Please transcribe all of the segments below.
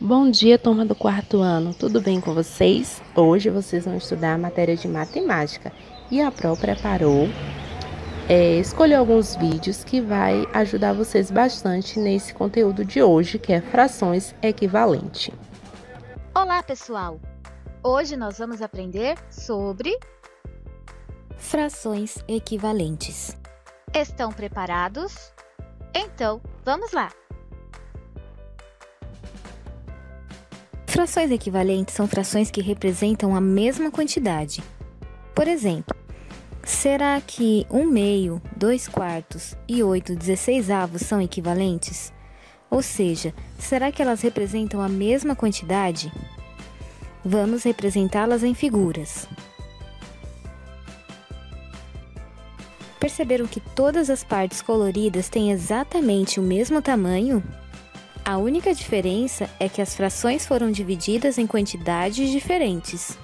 Bom dia, turma do quarto ano, tudo bem com vocês? Hoje vocês vão estudar a matéria de matemática e a Pro preparou, escolheu alguns vídeos que vai ajudar vocês bastante nesse conteúdo de hoje, que é frações equivalentes. Olá, pessoal! Hoje nós vamos aprender sobre frações equivalentes. Estão preparados? Então, vamos lá! Frações equivalentes são frações que representam a mesma quantidade. Por exemplo, será que 1/2, 2/4 e 8/16 são equivalentes? Ou seja, será que elas representam a mesma quantidade? Vamos representá-las em figuras. Perceberam que todas as partes coloridas têm exatamente o mesmo tamanho? A única diferença é que as frações foram divididas em quantidades diferentes.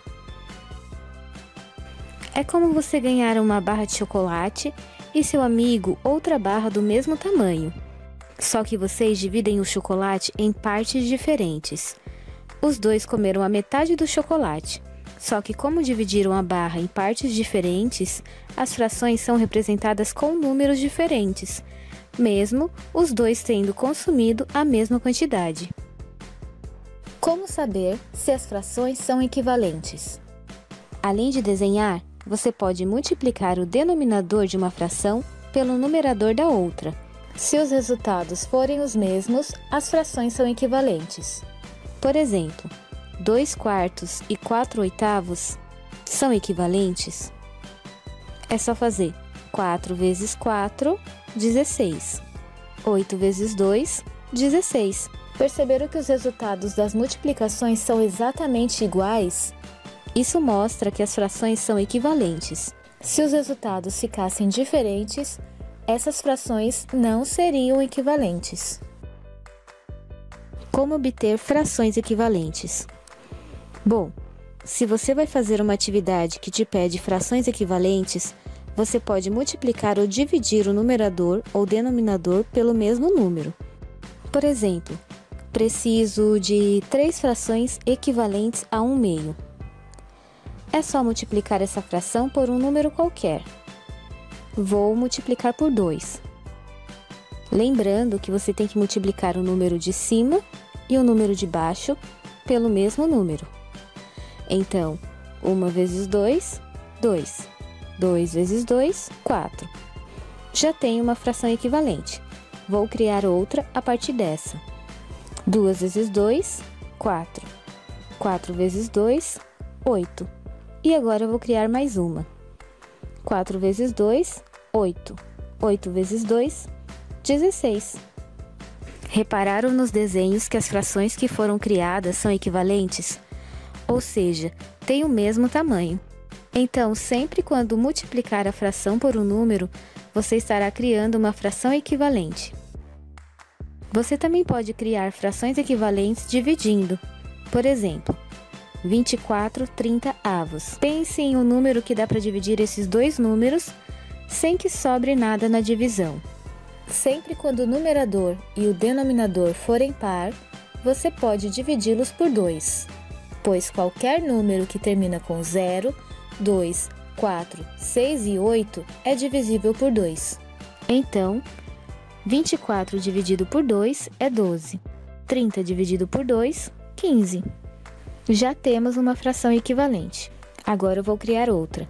É como você ganhar uma barra de chocolate e seu amigo outra barra do mesmo tamanho. Só que vocês dividem o chocolate em partes diferentes. Os dois comeram a metade do chocolate. Só que como dividiram a barra em partes diferentes, as frações são representadas com números diferentes, mesmo os dois tendo consumido a mesma quantidade. Como saber se as frações são equivalentes? Além de desenhar, você pode multiplicar o denominador de uma fração pelo numerador da outra. Se os resultados forem os mesmos, as frações são equivalentes. Por exemplo, 2/4 e 4/8 são equivalentes? É só fazer 4 vezes 4, 16. 8 vezes 2, 16. Perceberam que os resultados das multiplicações são exatamente iguais? Isso mostra que as frações são equivalentes. Se os resultados ficassem diferentes, essas frações não seriam equivalentes. Como obter frações equivalentes? Bom, se você vai fazer uma atividade que te pede frações equivalentes, você pode multiplicar ou dividir o numerador ou denominador pelo mesmo número. Por exemplo, preciso de 3 frações equivalentes a 1/2. É só multiplicar essa fração por um número qualquer. Vou multiplicar por 2. Lembrando que você tem que multiplicar o número de cima e o número de baixo pelo mesmo número. Então, 1 vezes 2, 2. 2 vezes 2, 4. Já tenho uma fração equivalente. Vou criar outra a partir dessa. 2 vezes 2, 4. 4 vezes 2, 8. E agora eu vou criar mais uma. 4 vezes 2, 8. 8 vezes 2, 16. Repararam nos desenhos que as frações que foram criadas são equivalentes? Ou seja, têm o mesmo tamanho. Então, sempre quando multiplicar a fração por um número, você estará criando uma fração equivalente. Você também pode criar frações equivalentes dividindo. Por exemplo, 24/30. Pense em um número que dá para dividir esses dois números sem que sobre nada na divisão. Sempre quando o numerador e o denominador forem par, você pode dividi-los por 2, pois qualquer número que termina com 0, 2, 4, 6 e 8 é divisível por 2. Então, 24 dividido por 2 é 12. 30 dividido por 2, 15. Já temos uma fração equivalente. Agora eu vou criar outra.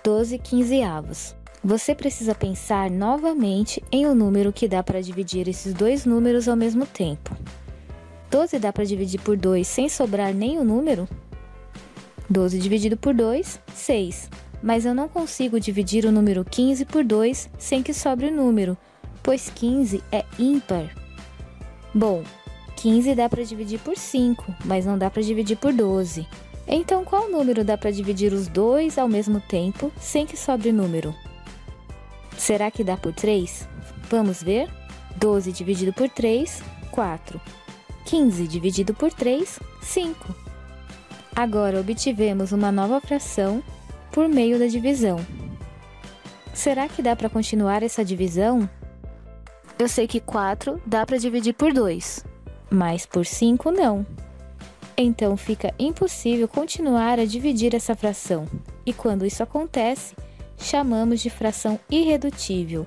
12/15. Você precisa pensar novamente em um número que dá para dividir esses dois números ao mesmo tempo. 12 dá para dividir por 2 sem sobrar nenhum número? 12 dividido por 2, 6. Mas eu não consigo dividir o número 15 por 2 sem que sobre número, pois 15 é ímpar. Bom, 15 dá para dividir por 5, mas não dá para dividir por 12. Então, qual número dá para dividir os dois ao mesmo tempo sem que sobre número? Será que dá por 3? Vamos ver? 12 dividido por 3, 4. 15 dividido por 3, 5. Agora obtivemos uma nova fração por meio da divisão. Será que dá para continuar essa divisão? Eu sei que 4 dá para dividir por 2, mas por 5 não. Então fica impossível continuar a dividir essa fração. E quando isso acontece, chamamos de fração irredutível,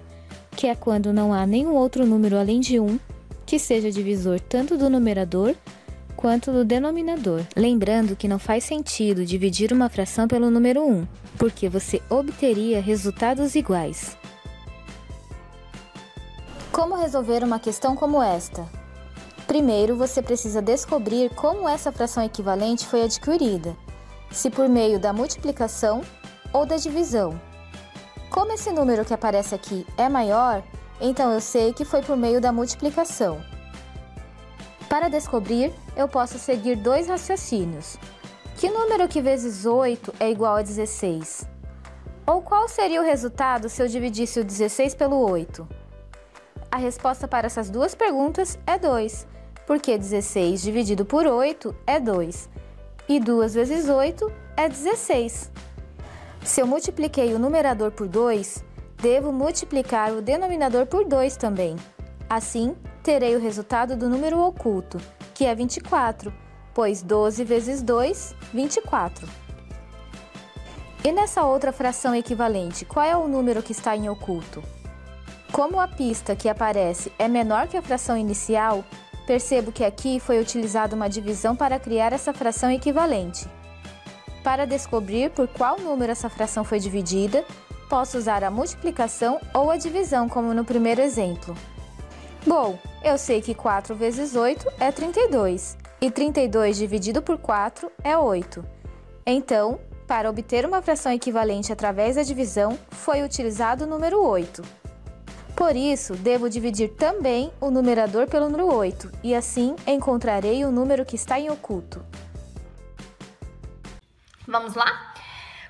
que é quando não há nenhum outro número além de 1 que seja divisor tanto do numerador quanto do denominador. Lembrando que não faz sentido dividir uma fração pelo número 1, porque você obteria resultados iguais. Como resolver uma questão como esta? Primeiro, você precisa descobrir como essa fração equivalente foi adquirida, se por meio da multiplicação ou da divisão. Como esse número que aparece aqui é maior, então eu sei que foi por meio da multiplicação. Para descobrir, eu posso seguir dois raciocínios. Que número que vezes 8 é igual a 16? Ou qual seria o resultado se eu dividisse o 16 pelo 8? A resposta para essas duas perguntas é 2, porque 16 dividido por 8 é 2, e 2 vezes 8 é 16. Se eu multipliquei o numerador por 2, devo multiplicar o denominador por 2 também. Assim, terei o resultado do número oculto, que é 24, pois 12 vezes 2, 24. E nessa outra fração equivalente, qual é o número que está em oculto? Como a pista que aparece é menor que a fração inicial, percebo que aqui foi utilizada uma divisão para criar essa fração equivalente. Para descobrir por qual número essa fração foi dividida, posso usar a multiplicação ou a divisão, como no primeiro exemplo. Bom, eu sei que 4 vezes 8 é 32, e 32 dividido por 4 é 8. Então, para obter uma fração equivalente através da divisão, foi utilizado o número 8. Por isso, devo dividir também o numerador pelo número 8, e assim encontrarei o número que está em oculto. Vamos lá?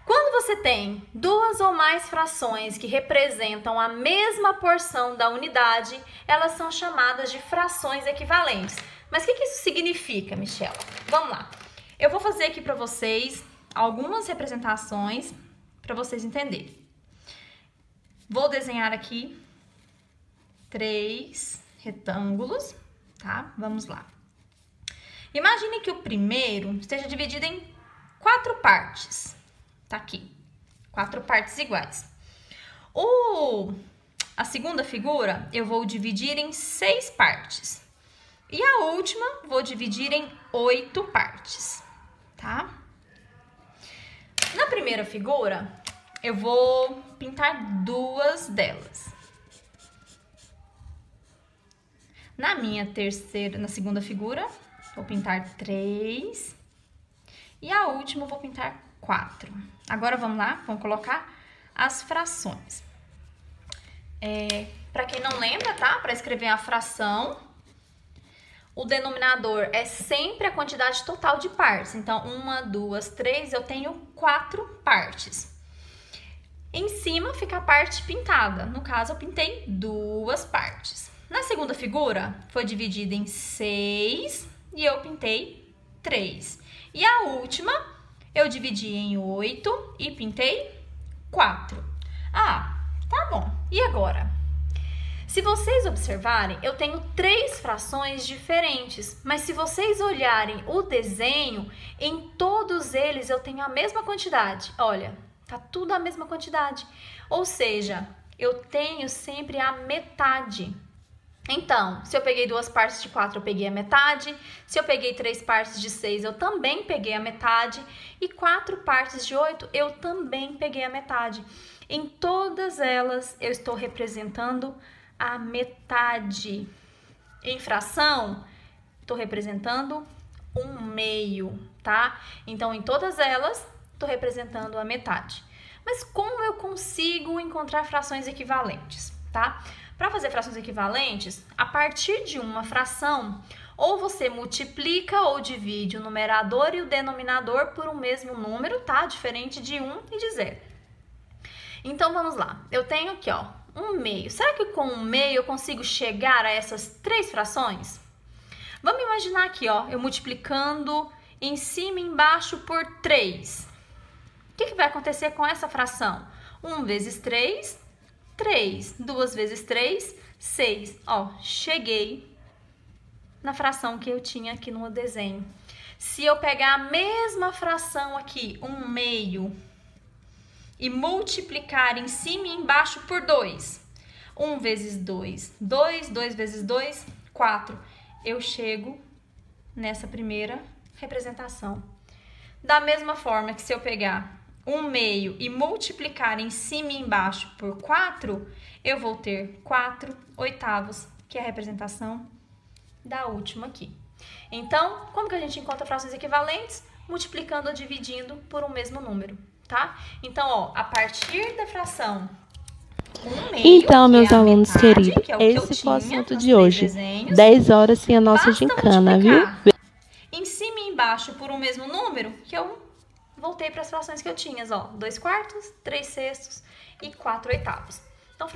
Quando você tem duas ou mais frações que representam a mesma porção da unidade, elas são chamadas de frações equivalentes. Mas o que isso significa, Michela? Vamos lá. Eu vou fazer aqui para vocês algumas representações para vocês entenderem. Vou desenhar aqui 3 retângulos, tá? Vamos lá. Imagine que o primeiro esteja dividido em 4 partes. Tá aqui, 4 partes iguais. A segunda figura eu vou dividir em 6 partes. E a última vou dividir em 8 partes, tá? Na primeira figura, eu vou pintar 2 delas. Na segunda figura, vou pintar 3. E a última eu vou pintar 4. Agora vamos lá, vamos colocar as frações. Para quem não lembra, tá? Para escrever a fração, o denominador é sempre a quantidade total de partes. Então, 1, 2, 3, eu tenho 4 partes. Em cima fica a parte pintada. No caso, eu pintei 2 partes. Na segunda figura, foi dividida em 6 e eu pintei 3. E a última, eu dividi em 8 e pintei 4. Ah, tá bom. E agora? Se vocês observarem, eu tenho 3 frações diferentes, mas se vocês olharem o desenho, em todos eles eu tenho a mesma quantidade. Olha, tá tudo a mesma quantidade. Ou seja, eu tenho sempre a metade. Então, se eu peguei 2 partes de 4, eu peguei a metade. Se eu peguei 3 partes de 6, eu também peguei a metade. E 4 partes de 8, eu também peguei a metade. Em todas elas, eu estou representando a metade. Em fração, estou representando 1/2, tá? Então, em todas elas, estou representando a metade. Mas como eu consigo encontrar frações equivalentes, tá? Para fazer frações equivalentes, a partir de uma fração, ou você multiplica ou divide o numerador e o denominador por um mesmo número, tá? Diferente de 1 e de 0. Então, vamos lá. Eu tenho aqui, ó, 1/2. Será que com 1/2 eu consigo chegar a essas 3 frações? Vamos imaginar aqui, ó, eu multiplicando em cima e embaixo por 3. O que vai acontecer com essa fração? 1 vezes 3... 3, 2 vezes 3, 6. Ó, cheguei na fração que eu tinha aqui no desenho. Se eu pegar a mesma fração aqui, 1/2, e multiplicar em cima e embaixo por 2, 1 vezes 2, 2, 2 vezes 2, 4. Eu chego nessa primeira representação. Da mesma forma que se eu pegar 1/2 e multiplicar em cima e embaixo por 4, eu vou ter 4/8, que é a representação da última aqui. Então, como que a gente encontra frações equivalentes? Multiplicando ou dividindo por um mesmo número, tá? Então, ó, a partir da fração 1/2, Então, meus alunos metade, queridos, que é o que esse eu foi o tinha assunto nos de 3 hoje. desenhos, 10 horas sem a nossa basta gincana, viu? multiplicar em cima e embaixo por um mesmo número, que eu voltei para as frações que eu tinha, ó, 2/4, 3/6 e 4/8. Então,